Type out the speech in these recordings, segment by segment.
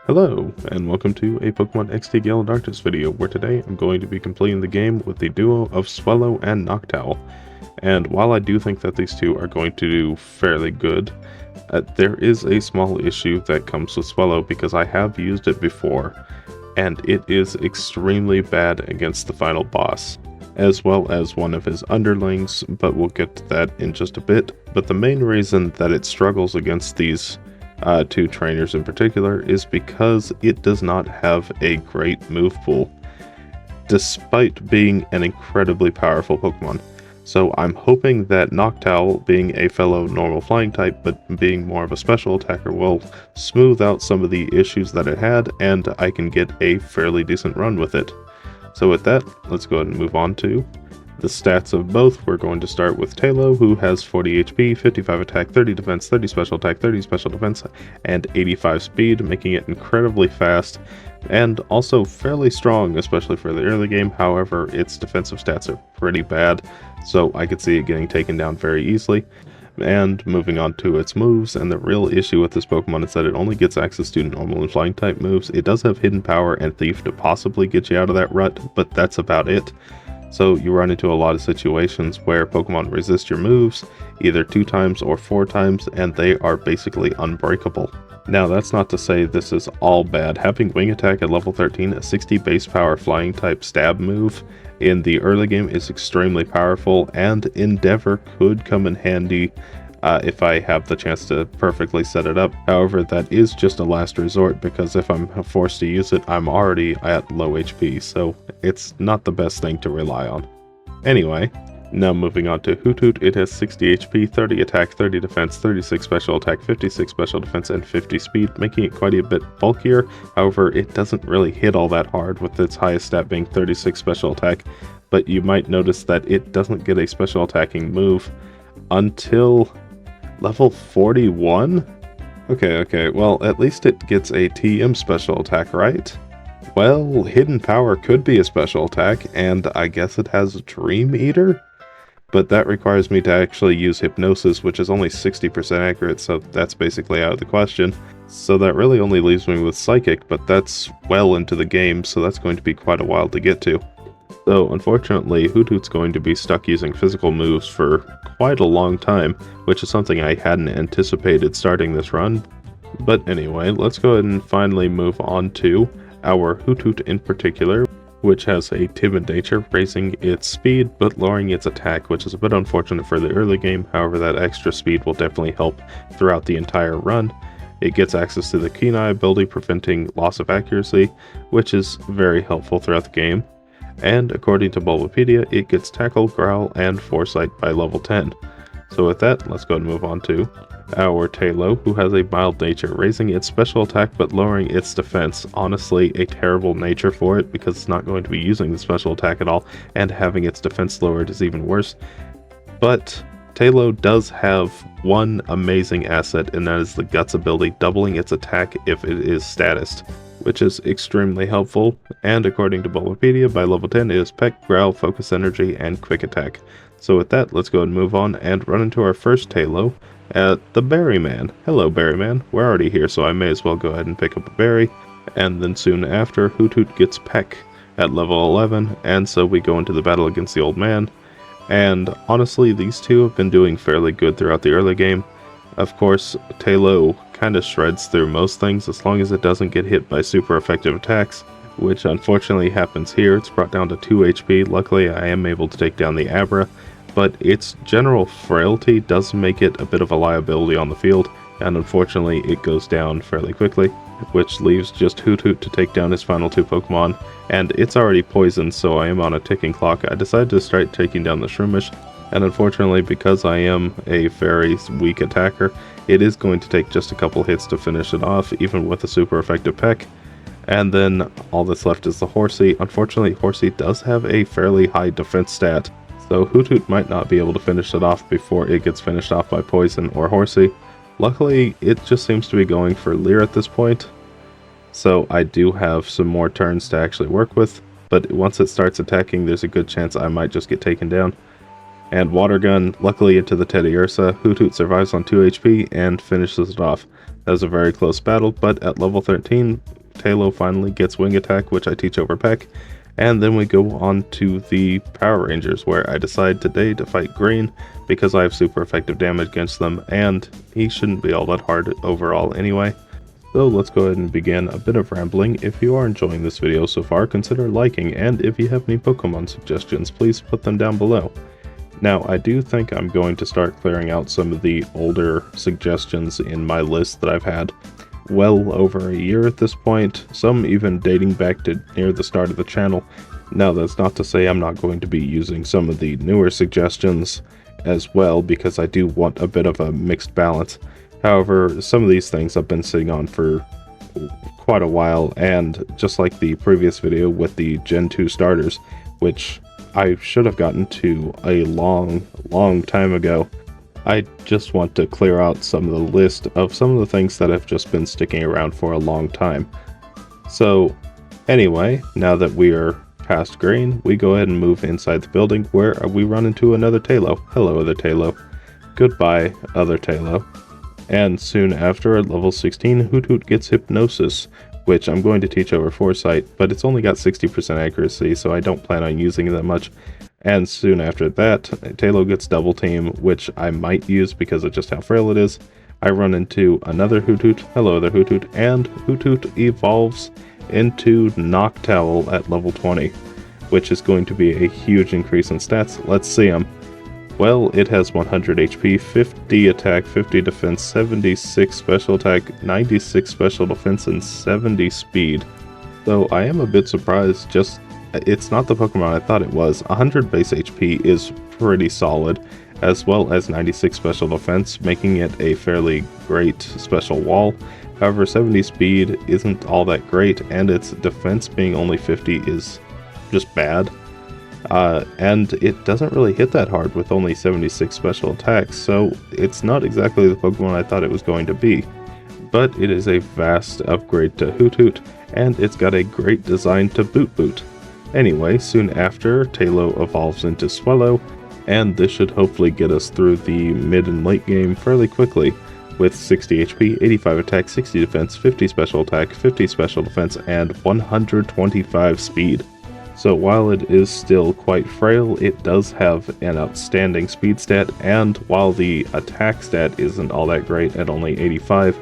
Hello, and welcome to a Pokemon XD Gale Darkness video, where today I'm going to be completing the game with the duo of Swellow and Noctowl. And while I do think that these two are going to do fairly good, there is a small issue that comes with Swellow because I have used it before, and it is extremely bad against the final boss, as well as one of his underlings, but we'll get to that in just a bit. But the main reason that it struggles against these two trainers in particular is because it does not have a great move pool, despite being an incredibly powerful Pokemon. So I'm hoping that Noctowl, being a fellow normal flying type but being more of a special attacker, will smooth out some of the issues that it had, and I can get a fairly decent run with it. So with that, let's go ahead and move on to the stats of both. We're going to start with Tailo, who has 40 HP, 55 attack, 30 defense, 30 special attack, 30 special defense, and 85 speed, making it incredibly fast, and also fairly strong, especially for the early game. However, its defensive stats are pretty bad, so I could see it getting taken down very easily. And moving on to its moves, and the real issue with this Pokemon is that it only gets access to normal and flying type moves. It does have Hidden Power and Thief to possibly get you out of that rut, but that's about it. So you run into a lot of situations where Pokemon resist your moves either 2 times or 4 times, and they are basically unbreakable. Now, that's not to say this is all bad. Having Wing Attack at level 13, a 60 base power flying type stab move in the early game is extremely powerful, and Endeavor could come in handy if I have the chance to perfectly set it up. However, that is just a last resort, because if I'm forced to use it, I'm already at low HP, so it's not the best thing to rely on. Anyway, now moving on to Hoothoot. It has 60 HP, 30 attack, 30 defense, 36 special attack, 56 special defense, and 50 speed, making it quite a bit bulkier. However, it doesn't really hit all that hard, with its highest stat being 36 special attack, but you might notice that it doesn't get a special attacking move until level 41? Okay, well, at least it gets a TM special attack, right? Well, Hidden Power could be a special attack, and I guess it has Dream Eater? But that requires me to actually use Hypnosis, which is only 60% accurate, so that's basically out of the question. So that really only leaves me with Psychic, but that's well into the game, so that's going to be quite a while to get to. So unfortunately, Hoothoot's going to be stuck using physical moves for quite a long time, which is something I hadn't anticipated starting this run. But anyway, let's go ahead and finally move on to our Hoothoot in particular, which has a timid nature, raising its speed but lowering its attack, which is a bit unfortunate for the early game. However, that extra speed will definitely help throughout the entire run. It gets access to the Keen Eye ability, preventing loss of accuracy, which is very helpful throughout the game. And according to Bulbapedia, it gets Tackle, Growl, and Foresight by level 10. So with that, let's go ahead and move on to our Tailo, who has a mild nature, raising its special attack but lowering its defense. Honestly, a terrible nature for it, because it's not going to be using the special attack at all, and having its defense lowered is even worse. But Tailo does have one amazing asset, and that is the Guts ability, doubling its attack if it is statused, which is extremely helpful. And according to Bulbapedia, by level 10 it is Peck, Growl, Focus Energy, and Quick Attack. So with that, let's go ahead and move on and run into our first Tailo at the Berryman. Hello Berryman, we're already here, so I may as well go ahead and pick up a berry. And then soon after, Hoothoot gets Peck at level 11, and so we go into the battle against the old man. And honestly, these two have been doing fairly good throughout the early game. Of course, Tailo kind of shreds through most things as long as it doesn't get hit by super effective attacks, which unfortunately happens here. It's brought down to 2 HP. Luckily, I am able to take down the Abra, but its general frailty does make it a bit of a liability on the field, and unfortunately it goes down fairly quickly, which leaves just Hoothoot to take down his final 2 Pokemon, and it's already poisoned, so I am on a ticking clock. I decided to start taking down the Shroomish, and unfortunately, because I am a very weak attacker, it is going to take just a couple hits to finish it off, even with a super effective Peck. And then all that's left is the Horsey. Unfortunately, Horsey does have a fairly high defense stat, so Hoothoot might not be able to finish it off before it gets finished off by Poison or Horsey. Luckily, it just seems to be going for Leer at this point, so I do have some more turns to actually work with, but once it starts attacking, there's a good chance I might just get taken down. And Water Gun, luckily into the Teddy Ursa. Hoot survives on 2 HP and finishes it off. That was a very close battle, but at level 13, Tailo finally gets Wing Attack, which I teach over Peck. And then we go on to the Power Rangers, where I decide today to fight Green because I have super effective damage against them, and he shouldn't be all that hard overall anyway. So let's go ahead and begin a bit of rambling. If you are enjoying this video so far, consider liking, and if you have any Pokemon suggestions, please put them down below. Now, I do think I'm going to start clearing out some of the older suggestions in my list that I've had well over a year at this point, some even dating back to near the start of the channel. Now, that's not to say I'm not going to be using some of the newer suggestions as well, because I do want a bit of a mixed balance. However, some of these things I've been sitting on for quite a while, and just like the previous video with the Gen 2 starters, which I should have gotten to a long time ago, I just want to clear out some of the list of some of the things that have just been sticking around for a long time. So anyway, now that we are past Green, we go ahead and move inside the building, where we run into another Tailo. Hello, other Tailo. Goodbye, other Tailo. And soon after, at level 16, Hoot gets Hypnosis, which I'm going to teach over Foresight, but it's only got 60% accuracy, so I don't plan on using it that much. And soon after that, Tailo gets Double Team, which I might use because of just how frail it is. I run into another Hoot. Hello there, Hoot. And Hoot evolves into Noctowl at level 20, which is going to be a huge increase in stats. Let's see him. Well, it has 100 HP, 50 attack, 50 defense, 76 special attack, 96 special defense, and 70 speed. So I am a bit surprised, just it's not the Pokemon I thought it was. 100 base HP is pretty solid, as well as 96 special defense, making it a fairly great special wall. However, 70 speed isn't all that great, and its defense being only 50 is just bad. And it doesn't really hit that hard with only 76 special attacks, so it's not exactly the Pokemon I thought it was going to be. But it is a vast upgrade to Hoot, and it's got a great design to boot. Anyway, soon after, Tailo evolves into Swellow, and this should hopefully get us through the mid and late game fairly quickly, with 60 HP, 85 attack, 60 defense, 50 special attack, 50 special defense, and 125 speed. So while it is still quite frail, it does have an outstanding speed stat, and while the attack stat isn't all that great at only 85,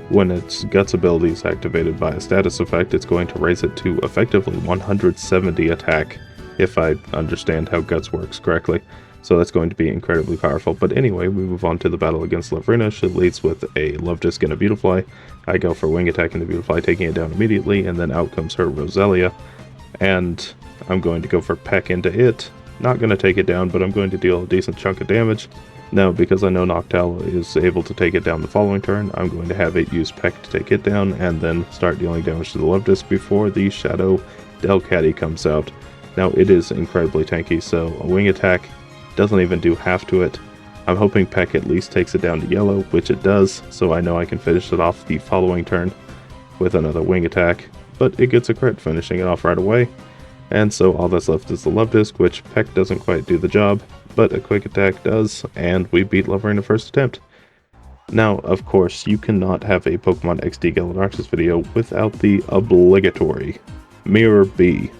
when its Guts ability is activated by a status effect, it's going to raise it to effectively 170 attack, if I understand how Guts works correctly. So that's going to be incredibly powerful. But anyway, we move on to the battle against Lavrina. She leads with a Love Disc and a Beautifly. I go for Wing Attack and the Beautifly, taking it down immediately, and then out comes her Roselia. And I'm going to go for Peck into it. Not going to take it down, but I'm going to deal a decent chunk of damage. Now, because I know Noctowl is able to take it down the following turn, I'm going to have it use Peck to take it down, and then start dealing damage to the Love Disc before the Shadow Delcatty comes out. Now, it is incredibly tanky, so a Wing Attack doesn't even do half to it. I'm hoping Peck at least takes it down to yellow, which it does, so I know I can finish it off the following turn with another Wing Attack, but it gets a crit, finishing it off right away. And so all that's left is the Love Disc, which Peck doesn't quite do the job, but a Quick Attack does, and we beat Lavrina first attempt. Now, of course, you cannot have a Pokemon XD Gallidartes video without the obligatory Mirror B.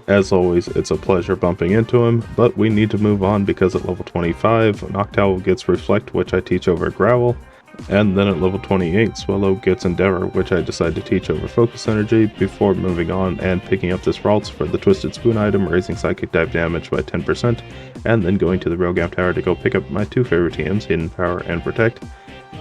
As always, it's a pleasure bumping into him, but we need to move on because at level 25, Noctowl gets Reflect, which I teach over Growl, and then at level 28, Swellow gets Endeavor, which I decide to teach over Focus Energy, before moving on and picking up this Ralts for the Twisted Spoon item, raising Psychic type damage by 10%, and then going to the Railgun Tower to go pick up my two favorite TMs, Hidden Power and Protect.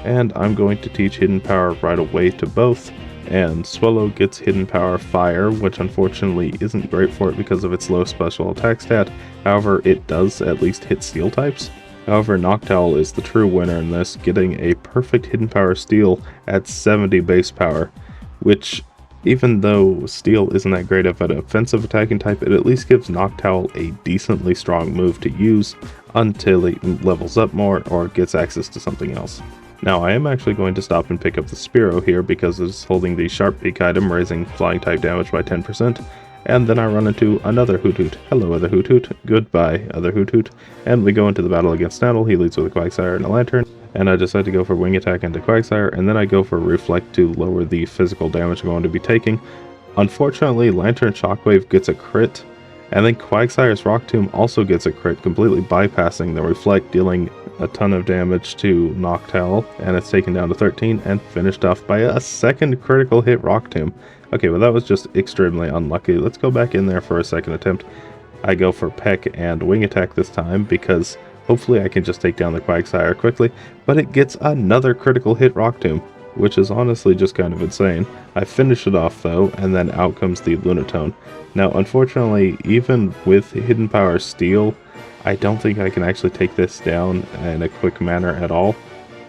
And I'm going to teach Hidden Power right away to both, and Swellow gets Hidden Power Fire, which unfortunately isn't great for it because of its low special attack stat. However, it does at least hit Steel types. However, Noctowl is the true winner in this, getting a perfect Hidden Power Steel at 70 base power, which, even though Steel isn't that great of an offensive attacking type, it at least gives Noctowl a decently strong move to use until it levels up more or gets access to something else. Now, I am actually going to stop and pick up the Spearow here because it's holding the Sharp Beak item, raising Flying type damage by 10%, and then I run into another Hoothoot. Hello, other Hoothoot. Goodbye, other Hoothoot. And we go into the battle against Noctowl. He leads with a Quagsire and a Lantern, and I decide to go for Wing Attack into Quagsire, and then I go for Reflect to lower the physical damage I'm going to be taking. Unfortunately, Lantern Shockwave gets a crit, and then Quagsire's Rock Tomb also gets a crit, completely bypassing the Reflect, dealing a ton of damage to Noctowl, and it's taken down to 13 and finished off by a second critical hit Rock Tomb. Okay, well that was just extremely unlucky. Let's go back in there for a second attempt. I go for Peck and Wing Attack this time because hopefully I can just take down the Quagsire quickly, but it gets another critical hit Rock Tomb, which is honestly just kind of insane. I finish it off though, and then out comes the Lunatone. Now unfortunately, even with Hidden Power Steel, I don't think I can actually take this down in a quick manner at all.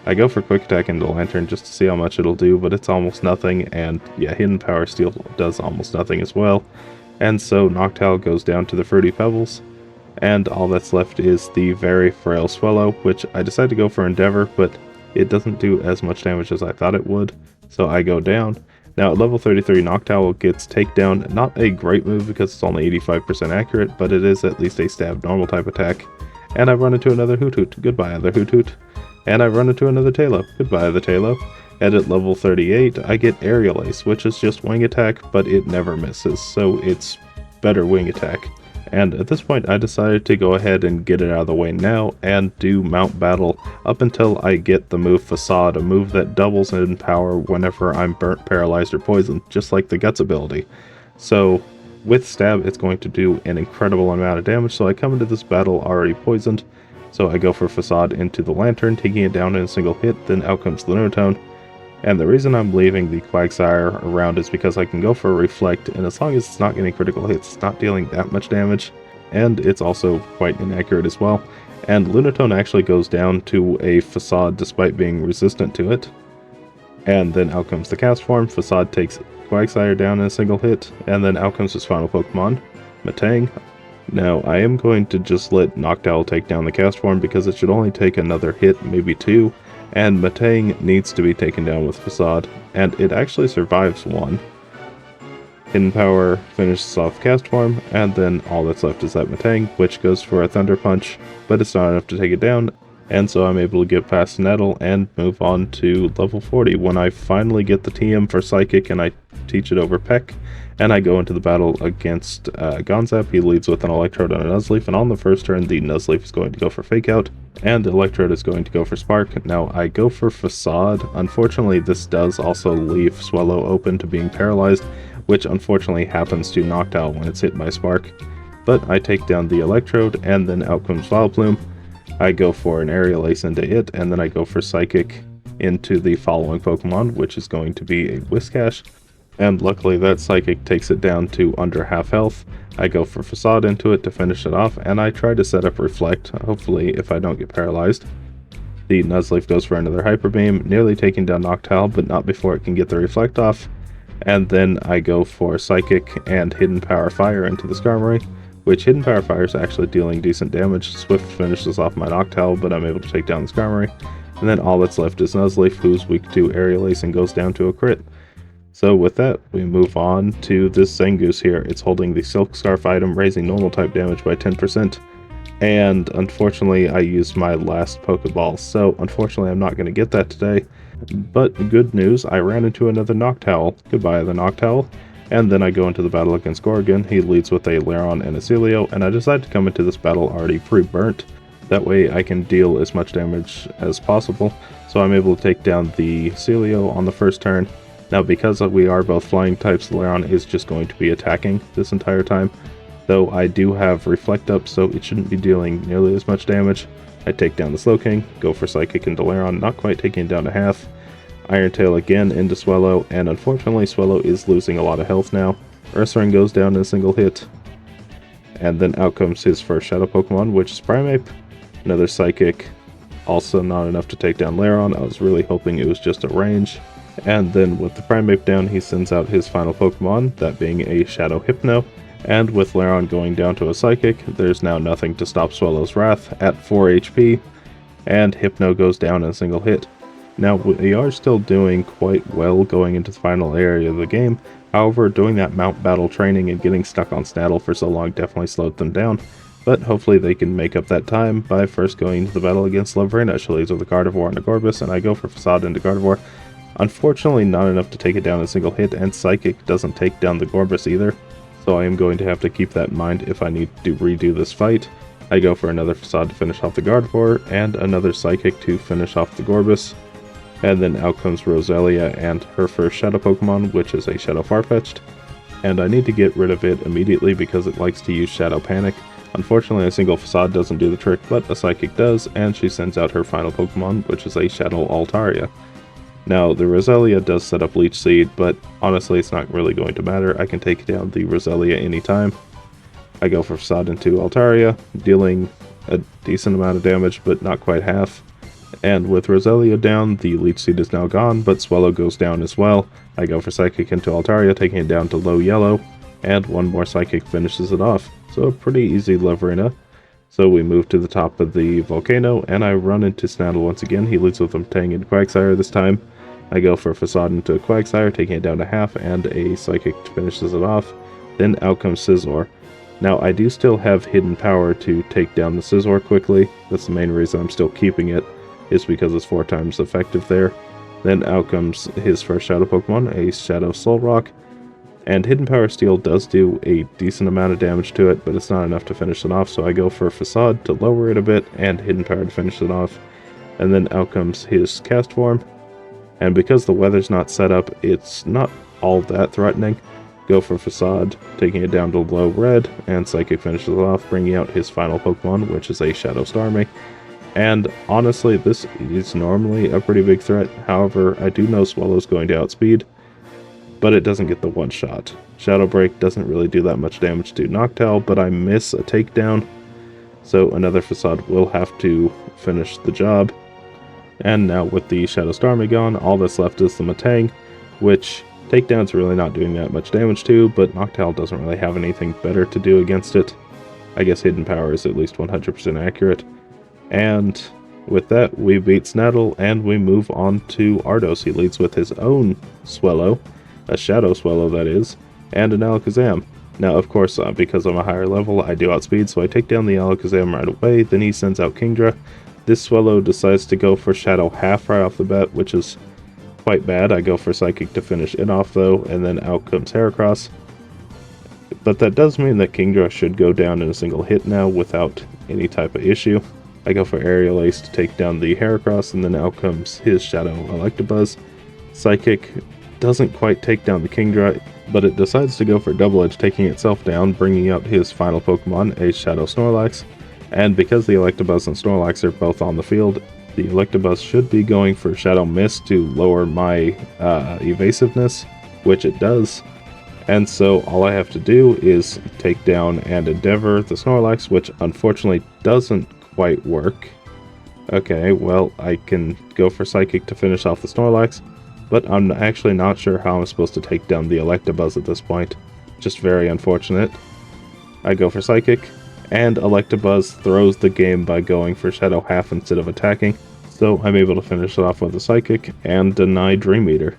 I go for Quick Attack into Lantern just to see how much it'll do, but it's almost nothing, and yeah, Hidden Power Steel does almost nothing as well. And so Noctowl goes down to the Fruity Pebbles, and all that's left is the very frail Swellow, which I decided to go for Endeavor, but it doesn't do as much damage as I thought it would, so I go down. Now at level 33, Noctowl gets Takedown, not a great move because it's only 85% accurate, but it is at least a stab normal type attack. And I run into another Hoothoot. Goodbye, other Hoothoot. And I run into another Taillow. Goodbye, other Taillow. And at level 38, I get Aerial Ace, which is just Wing Attack, but it never misses, so it's better Wing Attack. And at this point, I decided to go ahead and get it out of the way now and do Mount Battle up until I get the move Facade, a move that doubles in power whenever I'm burnt, paralyzed, or poisoned, just like the Guts ability. So with Stab, it's going to do an incredible amount of damage, so I come into this battle already poisoned. So I go for Facade into the Lantern, taking it down in a single hit, then out comes the Lunatone. And the reason I'm leaving the Quagsire around is because I can go for a Reflect, and as long as it's not getting critical hits, it's not dealing that much damage, and it's also quite inaccurate as well. And Lunatone actually goes down to a Facade despite being resistant to it. And then out comes the Cast Form. Facade takes Quagsire down in a single hit, and then out comes his final Pokemon, Matang. Now, I am going to just let Noctowl take down the Cast Form because it should only take another hit, maybe two, and Matang needs to be taken down with Facade, and it actually survives one. Hidden Power finishes off Cast Form, and then all that's left is that Matang, which goes for a Thunder Punch, but it's not enough to take it down, and so I'm able to get past Nettle and move on to level 40 when I finally get the TM for Psychic and I teach it over Peck, and I go into the battle against Gonzap. He leads with an Electrode and a Nuzleaf, and on the first turn the Nuzleaf is going to go for Fake Out, and the Electrode is going to go for Spark. Now I go for Facade. Unfortunately, this does also leave Swellow open to being paralyzed, which unfortunately happens to Noctowl when it's hit by Spark. But I take down the Electrode, and then out comes Vileplume. I go for an Aerial Ace into it, and then I go for Psychic into the following Pokemon, which is going to be a Whiscash. And luckily that Psychic takes it down to under half health. I go for Facade into it to finish it off, and I try to set up Reflect, hopefully if I don't get paralyzed. The Nuzleaf goes for another Hyper Beam, nearly taking down Noctowl, but not before it can get the Reflect off. And then I go for Psychic and Hidden Power Fire into the Skarmory, which Hidden Power Fire is actually dealing decent damage. Swift finishes off my Noctowl, but I'm able to take down the Skarmory. And then all that's left is Nuzleaf, who's weak to Aerial Ace and goes down to a crit. So with that, we move on to this Zangoose here. It's holding the Silk Scarf item, raising normal type damage by 10%. And unfortunately, I used my last Pokeball, so unfortunately I'm not going to get that today. But good news, I ran into another Noctowl. Goodbye, the Noctowl. And then I go into the battle against Gorgon. He leads with a Lairon and a Celio, and I decide to come into this battle already pre-burnt. That way I can deal as much damage as possible. So I'm able to take down the Celio on the first turn. Now because we are both flying types, Lairon is just going to be attacking this entire time. Though I do have Reflect up, so it shouldn't be dealing nearly as much damage. I take down the Slowking, go for Psychic into Lairon, not quite taking it down to half. Iron Tail again into Swellow, and unfortunately Swellow is losing a lot of health now. Ursaring goes down in a single hit. And then out comes his first Shadow Pokemon, which is Primeape. Another Psychic, also not enough to take down Lairon. I was really hoping it was just a range. And then with the Primeape down, he sends out his final Pokemon, that being a Shadow Hypno. And with Lairon going down to a Psychic, there's now nothing to stop Swellow's Wrath at 4 HP, and Hypno goes down in a single hit. Now, we are still doing quite well going into the final area of the game. However, doing that mount battle training and getting stuck on Snaddle for so long definitely slowed them down. But hopefully they can make up that time by first going into the battle against Lovrena. She leads with a Gardevoir and a Gorbis, and I go for Facade into Gardevoir. Unfortunately, not enough to take it down in a single hit, and Psychic doesn't take down the Gorbis either. So I am going to have to keep that in mind if I need to redo this fight. I go for another Facade to finish off the Gardevoir, and another Psychic to finish off the Gorbis. And then out comes Roselia and her first Shadow Pokemon, which is a Shadow Farfetch'd. And I need to get rid of it immediately because it likes to use Shadow Panic. Unfortunately, a single Facade doesn't do the trick, but a Psychic does, and she sends out her final Pokemon, which is a Shadow Altaria. Now, the Roselia does set up Leech Seed, but honestly, it's not really going to matter. I can take down the Roselia anytime. I go for Facade into Altaria, dealing a decent amount of damage, but not quite half. And with Roselia down, the Leech Seed is now gone, but Swellow goes down as well. I go for Psychic into Altaria, taking it down to low yellow, and one more Psychic finishes it off. So a pretty easy Lovrena. So we move to the top of the volcano, and I run into Snaddle once again. He leads with a Tang and Quagsire this time. I go for Facade into Quagsire, taking it down to half, and a Psychic finishes it off. Then out comes Scizor. Now I do still have hidden power to take down the Scizor quickly. That's the main reason I'm still keeping it, is because it's 4 times effective there. Then out comes his first Shadow Pokemon, a Shadow Solrock. And Hidden Power Steel does do a decent amount of damage to it, but it's not enough to finish it off, so I go for Facade to lower it a bit, and Hidden Power to finish it off. And then out comes his Cast Form. And because the weather's not set up, it's not all that threatening. Go for Facade, taking it down to low red, and Psychic finishes it off, bringing out his final Pokemon, which is a Shadow Starmie. And honestly, this is normally a pretty big threat. However, I do know Swellow's going to outspeed, but it doesn't get the one shot. Shadow Break doesn't really do that much damage to Noctowl, but I miss a takedown, so another Facade will have to finish the job. And now with the Shadow Starmie gone, all that's left is the Matang, which takedown's really not doing that much damage to, but Noctowl doesn't really have anything better to do against it. I guess Hidden Power is at least 100% accurate. And with that, we beat Snaddle, and we move on to Ardos. He leads with his own Swellow, a Shadow Swellow that is, and an Alakazam. Now, of course, because I'm a higher level, I do outspeed, so I take down the Alakazam right away. Then he sends out Kingdra. This Swellow decides to go for Shadow Half right off the bat, which is quite bad. I go for Psychic to finish it off, though, and then out comes Heracross. But that does mean that Kingdra should go down in a single hit now without any type of issue. I go for Aerial Ace to take down the Heracross, and then out comes his Shadow Electabuzz. Psychic doesn't quite take down the Kingdra, but it decides to go for Double Edge, taking itself down, bringing out his final Pokemon, a Shadow Snorlax. And because the Electabuzz and Snorlax are both on the field, the Electabuzz should be going for Shadow Mist to lower my evasiveness, which it does. And so all I have to do is take down and Endeavor the Snorlax, which unfortunately doesn't quite work. Okay, well, I can go for Psychic to finish off the Snorlax, but I'm actually not sure how I'm supposed to take down the Electabuzz at this point. Just very unfortunate. I go for Psychic, and Electabuzz throws the game by going for Shadow Half instead of attacking, so I'm able to finish it off with a Psychic and deny Dream Eater.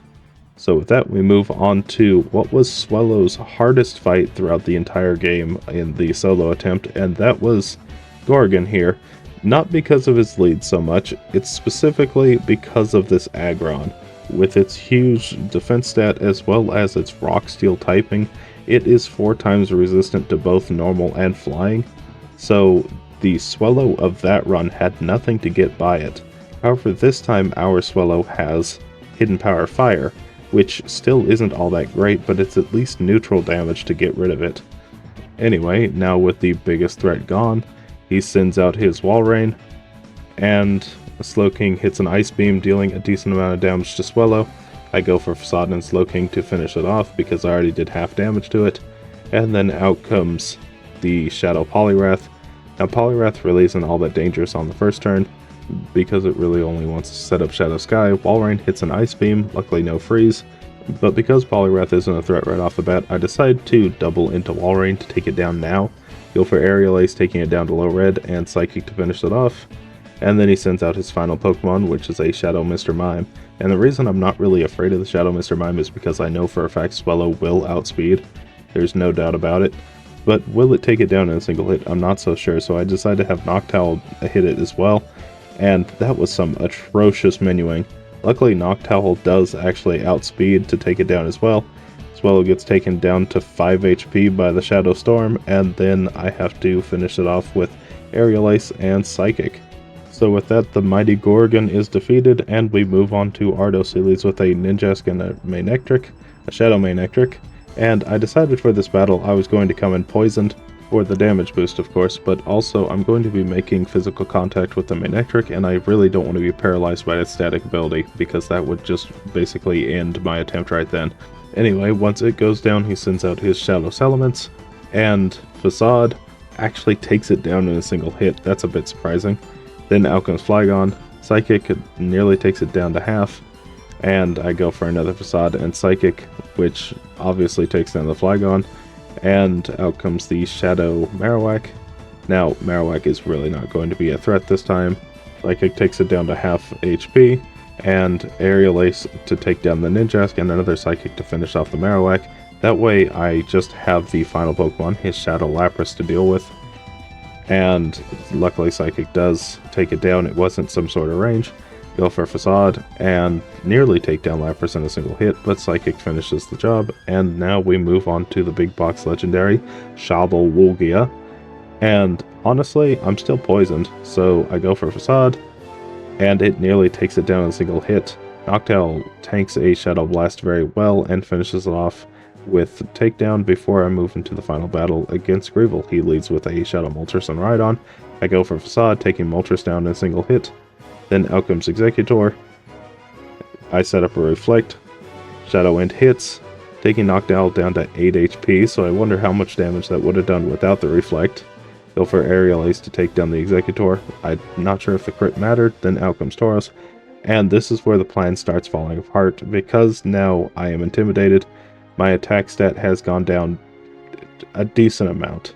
So with that, we move on to what was Swellow's hardest fight throughout the entire game in the solo attempt, and that was Gorgon here. Not because of his lead so much, it's specifically because of this Aggron. With its huge defense stat as well as its rock steel typing, it is 4 times resistant to both normal and flying, so the Swellow of that run had nothing to get by it. However, this time our Swellow has Hidden Power Fire, which still isn't all that great, but it's at least neutral damage to get rid of it. Anyway, now with the biggest threat gone, he sends out his Walrein, and Slowking hits an Ice Beam, dealing a decent amount of damage to Swellow. I go for Facade and Slowking to finish it off because I already did half damage to it. And then out comes the Shadow Poliwrath. Now Poliwrath really isn't all that dangerous on the first turn, because it really only wants to set up Shadow Sky. Walrein hits an Ice Beam, luckily no freeze. But because Poliwrath isn't a threat right off the bat, I decide to double into Walrein to take it down now. Go for Aerial Ace, taking it down to low red, and Psychic to finish it off. And then he sends out his final Pokemon, which is a Shadow Mr. Mime. And the reason I'm not really afraid of the Shadow Mr. Mime is because I know for a fact Swellow will outspeed. There's no doubt about it. But will it take it down in a single hit? I'm not so sure, so I decided to have Noctowl hit it as well. And that was some atrocious menuing. Luckily, Noctowl does actually outspeed to take it down as well. Swellow gets taken down to 5 HP by the Shadow Storm, and then I have to finish it off with Aerial Ace and Psychic. So with that, the mighty Gorgon is defeated, and we move on to Ardos, who leads with a Ninjask and a Manectric, a Shadow Manectric. And I decided for this battle I was going to come in poisoned, for the damage boost of course, but also I'm going to be making physical contact with the Manectric, and I really don't want to be paralyzed by its static ability, because that would just basically end my attempt right then. Anyway, once it goes down, he sends out his Shadow Salamence, and Facade actually takes it down in a single hit. That's a bit surprising. Then out comes Flygon. Psychic nearly takes it down to half, and I go for another Facade and Psychic, which obviously takes down the Flygon, and out comes the Shadow Marowak. Now, Marowak is really not going to be a threat this time. Psychic takes it down to half HP, and Aerial Ace to take down the Ninjask, and another Psychic to finish off the Marowak. That way I just have the final Pokemon, his Shadow Lapras, to deal with. And luckily Psychic does take it down. It wasn't some sort of range. Go for Facade and nearly take down Lapras in a single hit, but Psychic finishes the job. And now we move on to the big box legendary, Shadowwolgia. And honestly, I'm still poisoned, so I go for Facade, and it nearly takes it down in a single hit. Noctowl tanks a Shadow Blast very well and finishes it off with takedown before I move into the final battle against Greevil. He leads with a Shadow Moltres and Rhydon. I go for Facade, taking Moltres down in a single hit. Then out comes Executor. I set up a Reflect. Shadow End hits, taking Noctowl down to 8 HP, so I wonder how much damage that would have done without the Reflect. Go for Aerial Ace to take down the Executor. I'm not sure if the crit mattered. Then out comes Tauros. And this is where the plan starts falling apart, because now I am intimidated. My attack stat has gone down a decent amount.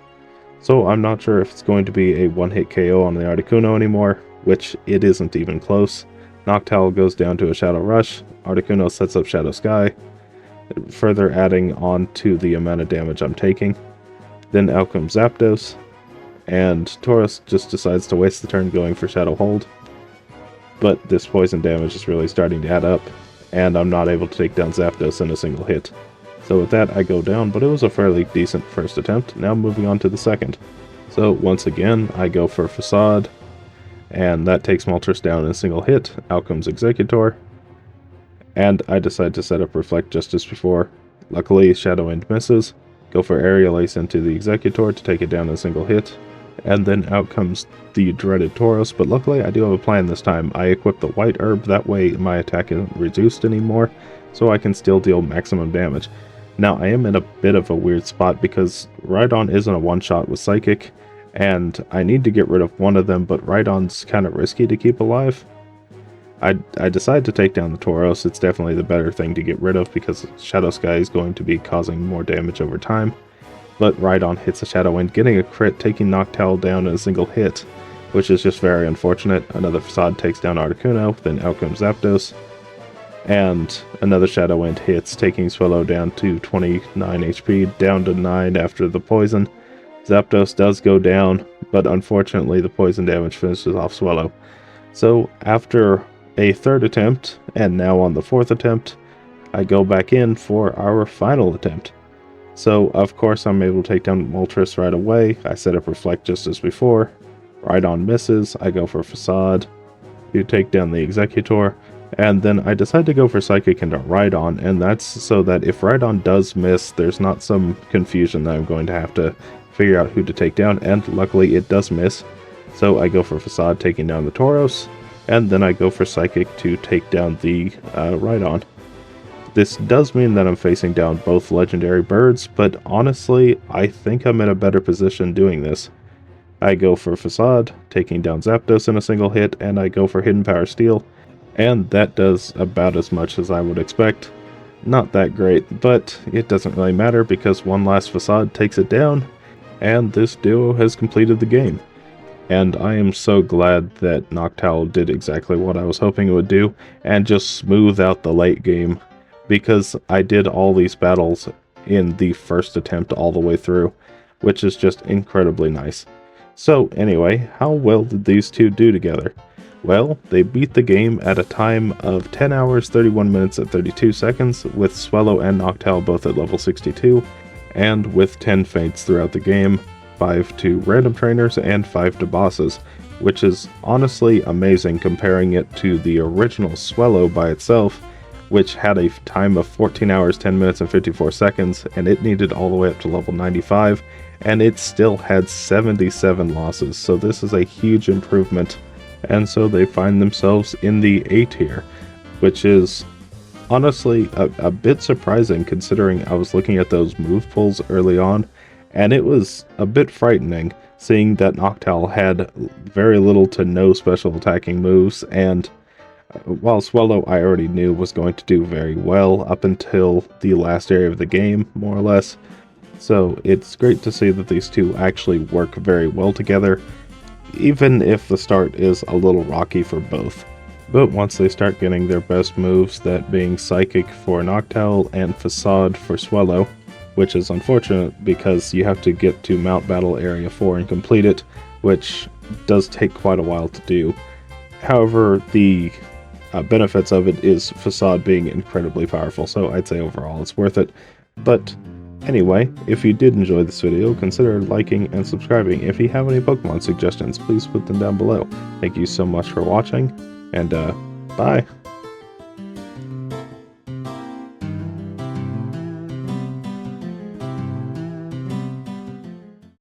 So I'm not sure if it's going to be a one-hit KO on the Articuno anymore, which it isn't even close. Noctowl goes down to a Shadow Rush. Articuno sets up Shadow Sky, further adding on to the amount of damage I'm taking. Then out comes Zapdos, and Tauros just decides to waste the turn going for Shadow Hold. But this poison damage is really starting to add up, and I'm not able to take down Zapdos in a single hit. So with that, I go down, but it was a fairly decent first attempt. Now moving on to the second. So once again, I go for Facade, and that takes Moltres down in a single hit. Out comes Executor, and I decide to set up Reflect just as before. Luckily, Shadow End misses. Go for Aerial Ace into the Executor to take it down in a single hit. And then out comes the dreaded Tauros, but luckily I do have a plan this time. I equip the White Herb, that way my attack isn't reduced anymore, so I can still deal maximum damage. Now, I am in a bit of a weird spot because Rhydon isn't a one-shot with Psychic, and I need to get rid of one of them, but Rhydon's kind of risky to keep alive. I decide to take down the Tauros. It's definitely the better thing to get rid of because Shadow Sky is going to be causing more damage over time. But Rhydon hits a Shadow Wind, getting a crit, taking Noctowl down in a single hit, which is just very unfortunate. Another Facade takes down Articuno, then out comes Zapdos. And another Shadow Wind hits, taking Swellow down to 29 HP, down to 9 after the poison. Zapdos does go down, but unfortunately the poison damage finishes off Swellow. So after a third attempt, and now on the fourth attempt, I go back in for our final attempt. So of course I'm able to take down Moltres right away. I set up Reflect just as before. Rhydon misses, I go for Facade to take down the Executor. And then I decide to go for Psychic into Rhydon, and that's so that if Rhydon does miss, there's not some confusion that I'm going to have to figure out who to take down, and luckily it does miss. So I go for Facade taking down the Tauros, and then I go for Psychic to take down the Rhydon. This does mean that I'm facing down both legendary birds, but honestly, I think I'm in a better position doing this. I go for Facade, taking down Zapdos in a single hit, and I go for Hidden Power Steel. And that does about as much as I would expect. Not that great, but it doesn't really matter because one last Facade takes it down, and this duo has completed the game. And I am so glad that Noctowl did exactly what I was hoping it would do, and just smooth out the late game, because I did all these battles in the first attempt all the way through, which is just incredibly nice. So anyway, how well did these two do together? Well, they beat the game at a time of 10 hours, 31 minutes, and 32 seconds, with Swellow and Noctowl both at level 62, and with 10 faints throughout the game, 5 to random trainers and 5 to bosses, which is honestly amazing comparing it to the original Swellow by itself, which had a time of 14 hours, 10 minutes, and 54 seconds, and it needed all the way up to level 95, and it still had 77 losses, so this is a huge improvement. And so they find themselves in the A tier, which is honestly a bit surprising considering I was looking at those move pools early on, and it was a bit frightening seeing that Noctowl had very little to no special attacking moves, and while Swellow I already knew was going to do very well up until the last area of the game, more or less. So it's great to see that these two actually work very well together, even if the start is a little rocky for both. But once they start getting their best moves, that being Psychic for Noctowl and Facade for Swellow, which is unfortunate because you have to get to Mount Battle Area 4 and complete it, which does take quite a while to do. However, the benefits of it is Facade being incredibly powerful, so I'd say overall it's worth it. But anyway, if you did enjoy this video, consider liking and subscribing. If you have any Pokemon suggestions, please put them down below. Thank you so much for watching, and bye!